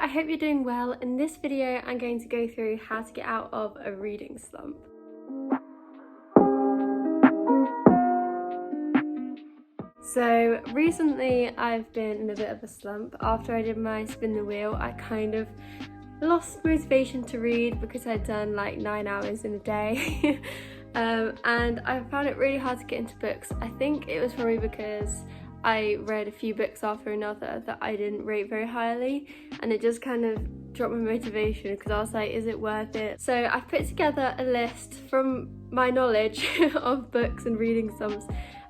hope you're doing well. In this video, I'm going to go through how to get out of a reading slump. So recently I've been in a bit of a slump. After I did my spin the wheel, I kind of lost motivation to read because I'd done like 9 hours in a day. And I found it really hard to get into books. I think it was probably because I read a few books after another that I didn't rate very highly, and it just kind of dropped my motivation because I was like, is it worth it? So I've put together a list from my knowledge of books and reading slumps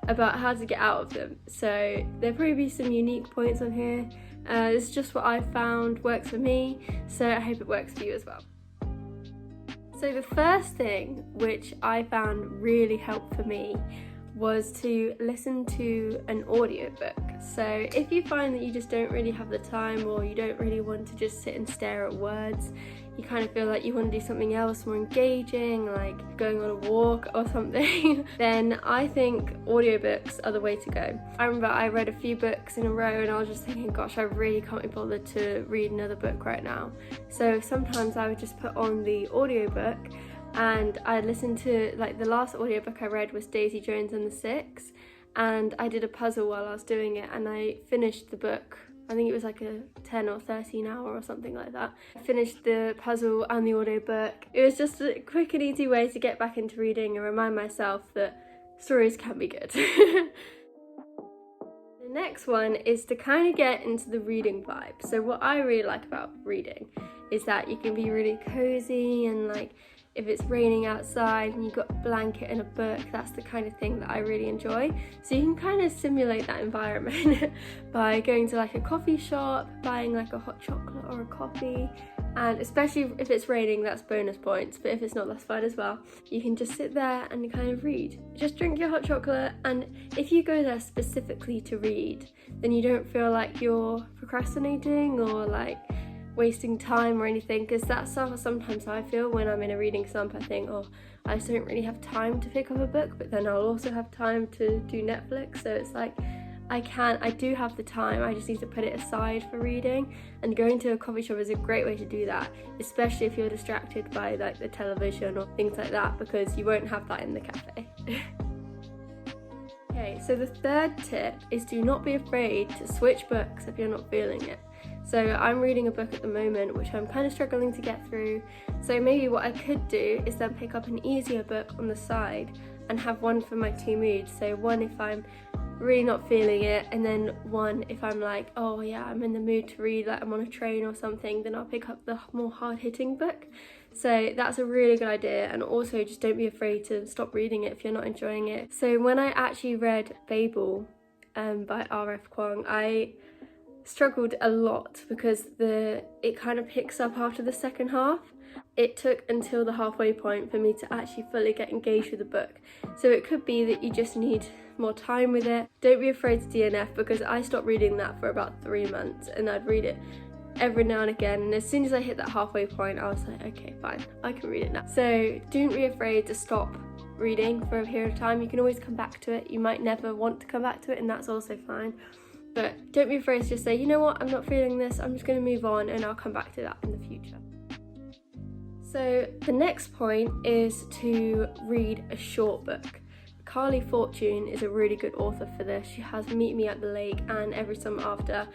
about how to get out of them. So there'll probably be some unique points on here. This is just what I found works for me, so I hope it works for you as well. So the first thing which I found really helped for me was to listen to an audiobook. So if you find that you just don't really have the time, or you don't really want to just sit and stare at words, you kind of feel like you want to do something else more engaging, like going on a walk or something, then I think audiobooks are the way to go. I remember I read a few books in a row and I was just thinking, gosh, I really can't be bothered to read another book right now. So sometimes I would just put on the audiobook and I listened to, like, the last audiobook I read was Daisy Jones and the Six, and I did a puzzle while I was doing it and I finished the book. I think it was like a 10 or 13 hour or something like that. I finished the puzzle and the audiobook. It was just a quick and easy way to get back into reading and remind myself that stories can be good. The next one is to kind of get into the reading vibe. So what I really like about reading is that you can be really cozy, and like if it's raining outside and you've got a blanket and a book, that's the kind of thing that I really enjoy. So you can kind of simulate that environment by going to like a coffee shop, buying like a hot chocolate or a coffee, and especially if it's raining, that's bonus points, but if it's not, that's fine as well. You can just sit there and kind of read. Just drink your hot chocolate, and if you go there specifically to read, then you don't feel like you're procrastinating or like wasting time or anything, because that's sometimes how I feel when I'm in a reading slump. I think, oh, I just don't really have time to pick up a book, but then I'll also have time to do Netflix, so it's like I do have the time, I just need to put it aside for reading. And going to a coffee shop is a great way to do that, especially if you're distracted by like the television or things like that, because you won't have that in the cafe. Okay, so the third tip is do not be afraid to switch books if you're not feeling it. So I'm reading a book at the moment which I'm kind of struggling to get through, so maybe what I could do is then pick up an easier book on the side and have one for my two moods. So one if I'm really not feeling it, and then one if I'm like, oh yeah, I'm in the mood to read, like I'm on a train or something, then I'll pick up the more hard-hitting book. So that's a really good idea, and also just don't be afraid to stop reading it if you're not enjoying it. So when I actually read Babel by R.F. Kuang, I struggled a lot because it kind of picks up after the second half. It took until the halfway point for me to actually fully get engaged with the book. So it could be that you just need more time with it. Don't be afraid to DNF, because I stopped reading that for about 3 months and I'd read it every now and again, and as soon as I hit that halfway point I was like, okay, fine, I can read it now. So don't be afraid to stop reading for a period of time. You can always come back to it. You might never want to come back to it, and that's also fine. But don't be afraid to just say, you know what, I'm not feeling this, I'm just going to move on and I'll come back to that in the future. So the next point is to read a short book. Carley Fortune is a really good author for this. She has Meet Me at the Lake and Every Summer After.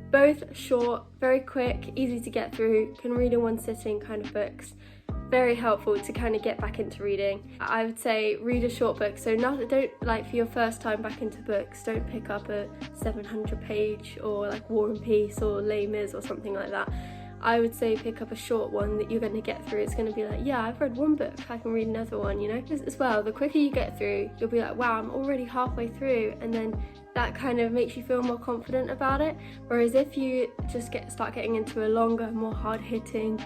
Both short, very quick, easy to get through, can read in one sitting kind of books. Very helpful to kind of get back into reading. I would say read a short book. So don't, like, for your first time back into books, don't pick up a 700 page or like War and Peace or Les Mis or something like that. I would say pick up a short one that you're going to get through. It's going to be like, yeah, I've read one book, I can read another one, you know? As well, the quicker you get through, you'll be like, wow, I'm already halfway through, and then that kind of makes you feel more confident about it. Whereas if you just start getting into a longer, more hard-hitting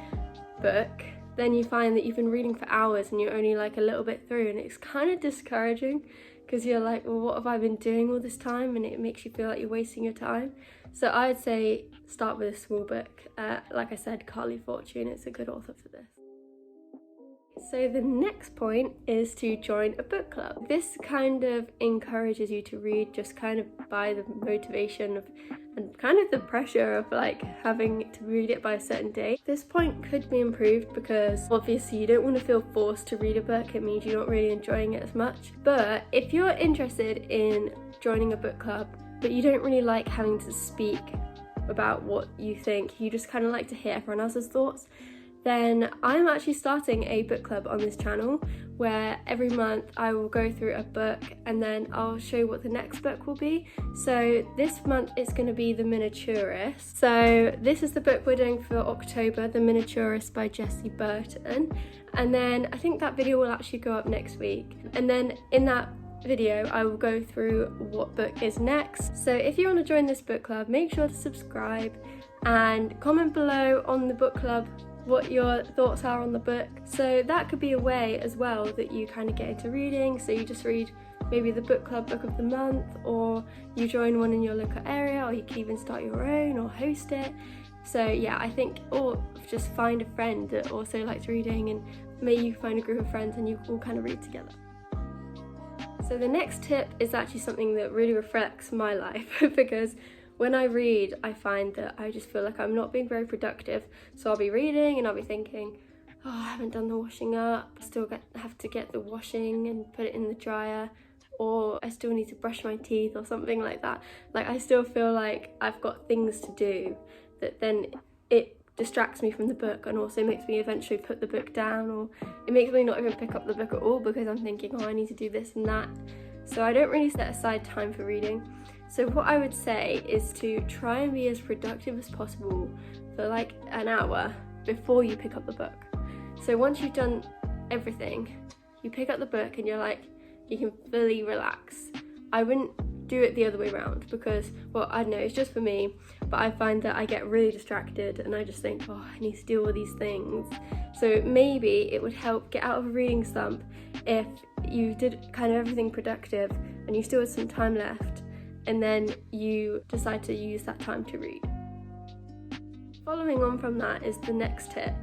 book, then you find that you've been reading for hours and you're only like a little bit through, and it's kind of discouraging because you're like, well, what have I been doing all this time? And it makes you feel like you're wasting your time. So I would say start with a small book. Like I said, Carley Fortune is a good author for this. So the next point is to join a book club. This kind of encourages you to read just kind of by the motivation of and kind of the pressure of like having to read it by a certain date. This point could be improved because obviously you don't want to feel forced to read a book. It means you're not really enjoying it as much. But if you're interested in joining a book club but you don't really like having to speak about what you think, you just kind of like to hear everyone else's thoughts, then I'm actually starting a book club on this channel where every month I will go through a book and then I'll show you what the next book will be. So this month it's going to be The Miniaturist. So this is the book we're doing for October, The Miniaturist by Jessie Burton. And then I think that video will actually go up next week. And then in that video I will go through what book is next. So if you want to join this book club, make sure to subscribe and comment below on the book club what your thoughts are on the book. So that could be a way as well that you kind of get into reading. So you just read maybe the book club book of the month, or you join one in your local area, or you can even start your own or host it. So yeah, I think, or just find a friend that also likes reading and maybe you find a group of friends and you all kind of read together. So the next tip is actually something that really reflects my life because when I read, I find that I just feel like I'm not being very productive. So I'll be reading and I'll be thinking, oh, I haven't done the washing up. I still have to get the washing and put it in the dryer, or I still need to brush my teeth or something like that. Like I still feel like I've got things to do that then it distracts me from the book and also makes me eventually put the book down, or it makes me not even pick up the book at all because I'm thinking, oh, I need to do this and that. So I don't really set aside time for reading. So what I would say is to try and be as productive as possible for like an hour before you pick up the book. So once you've done everything, you pick up the book and you're like, you can fully relax. I wouldn't do it the other way around because, well, I don't know, it's just for me, but I find that I get really distracted and I just think, oh, I need to do all these things. So maybe it would help get out of a reading slump if you did kind of everything productive and you still had some time left, and then you decide to use that time to read. Following on from that is the next tip,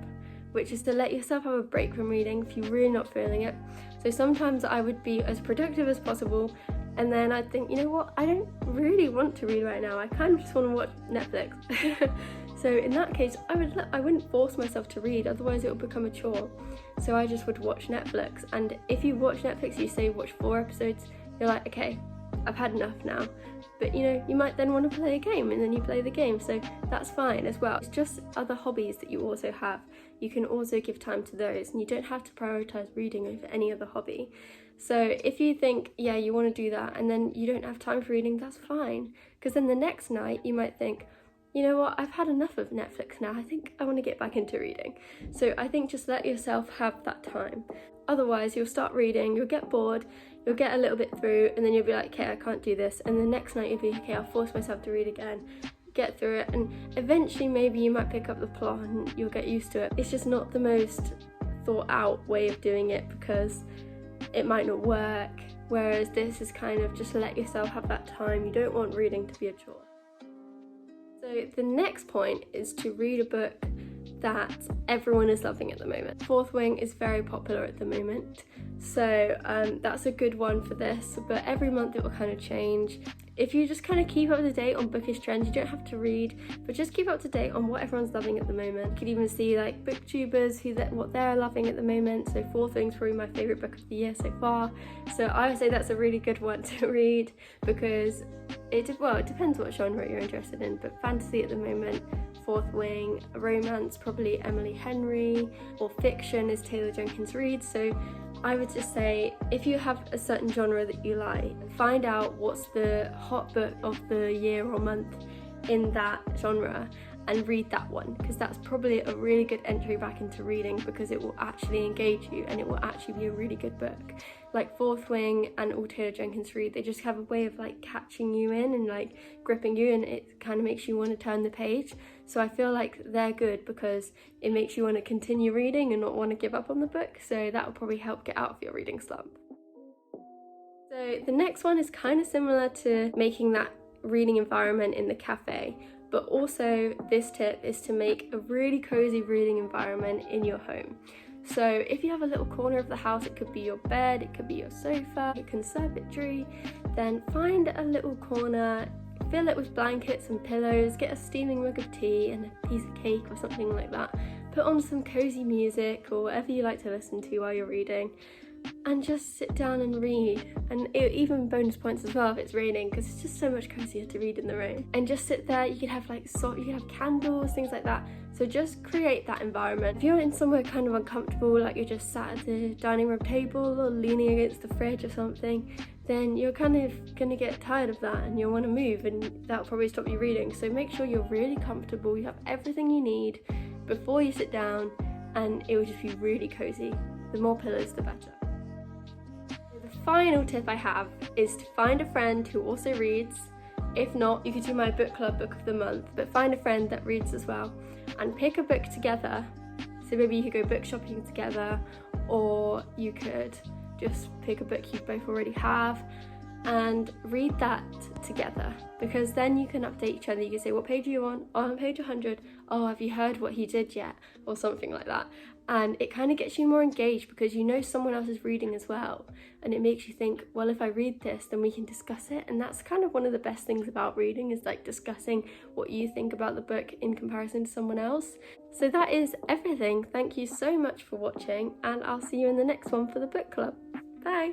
which is to let yourself have a break from reading if you're really not feeling it. So sometimes I would be as productive as possible, and then I'd think, you know what, I don't really want to read right now, I kind of just want to watch Netflix. So in that case, I wouldn't force myself to read, otherwise it would become a chore. So I just would watch Netflix, and if you watch Netflix, you say watch 4 episodes, you're like, okay, I've had enough now. But you know, you might then want to play a game and then you play the game, so that's fine as well. It's just other hobbies that you also have. You can also give time to those and you don't have to prioritise reading over any other hobby. So if you think, yeah, you want to do that and then you don't have time for reading, that's fine. Because then the next night you might think, you know what, I've had enough of Netflix now, I think I want to get back into reading. So I think just let yourself have that time. Otherwise you'll start reading, you'll get bored, you'll get a little bit through and then you'll be like, okay, I can't do this. And the next night you'll be, okay, I'll force myself to read again, get through it, and eventually maybe you might pick up the plot and you'll get used to it. It's just not the most thought out way of doing it because it might not work. Whereas this is kind of just let yourself have that time. You don't want reading to be a chore. So the next point is to read a book that everyone is loving at the moment. Fourth Wing is very popular at the moment, so that's a good one for this, but every month it will kind of change. If you just kind of keep up to date on bookish trends, you don't have to read, but just keep up to date on what everyone's loving at the moment. You could even see like booktubers, what they're loving at the moment. So Fourth Wing's probably my favourite book of the year so far, so I would say that's a really good one to read because it depends what genre you're interested in, but fantasy at the moment, Fourth Wing, romance, probably Emily Henry, or fiction is Taylor Jenkins Reid. So I would just say, if you have a certain genre that you like, find out what's the hot book of the year or month in that genre and read that one, because that's probably a really good entry back into reading because it will actually engage you and it will actually be a really good book. Like Fourth Wing and all Taylor Jenkins Reid, they just have a way of like catching you in and like gripping you, and it kind of makes you want to turn the page. So I feel like they're good because it makes you want to continue reading and not want to give up on the book, so that will probably help get out of your reading slump. So the next one is kind of similar to making that reading environment in the cafe, but also this tip is to make a really cozy reading environment in your home. So if you have a little corner of the house, it could be your bed, it could be your sofa, your conservatory, then find a little corner, fill it with blankets and pillows, get a steaming mug of tea and a piece of cake or something like that. Put on some cozy music or whatever you like to listen to while you're reading, and just sit down and read. And even bonus points as well if it's raining, because it's just so much cozier to read in the rain. And just sit there. You could have you could have candles, things like that. So just create that environment. If you're in somewhere kind of uncomfortable, like you're just sat at the dining room table or leaning against the fridge or something, then you're kind of gonna get tired of that and you'll want to move, and that'll probably stop you reading. So make sure you're really comfortable, you have everything you need before you sit down, and it will just be really cozy. The more pillows, the better. The final tip I have is to find a friend who also reads. If not, you could do my book club book of the month, but find a friend that reads as well and pick a book together. So maybe you could go book shopping together, or you could just pick a book you both already have and read that together, because then you can update each other. You can say, what page are you on? Oh, I'm on page 100. Oh, have you heard what he did yet? Or something like that. And it kind of gets you more engaged because you know someone else is reading as well, and it makes you think, well, if I read this, then we can discuss it. And that's kind of one of the best things about reading, is like discussing what you think about the book in comparison to someone else. So that is everything. Thank you so much for watching, and I'll see you in the next one for the book club. Bye.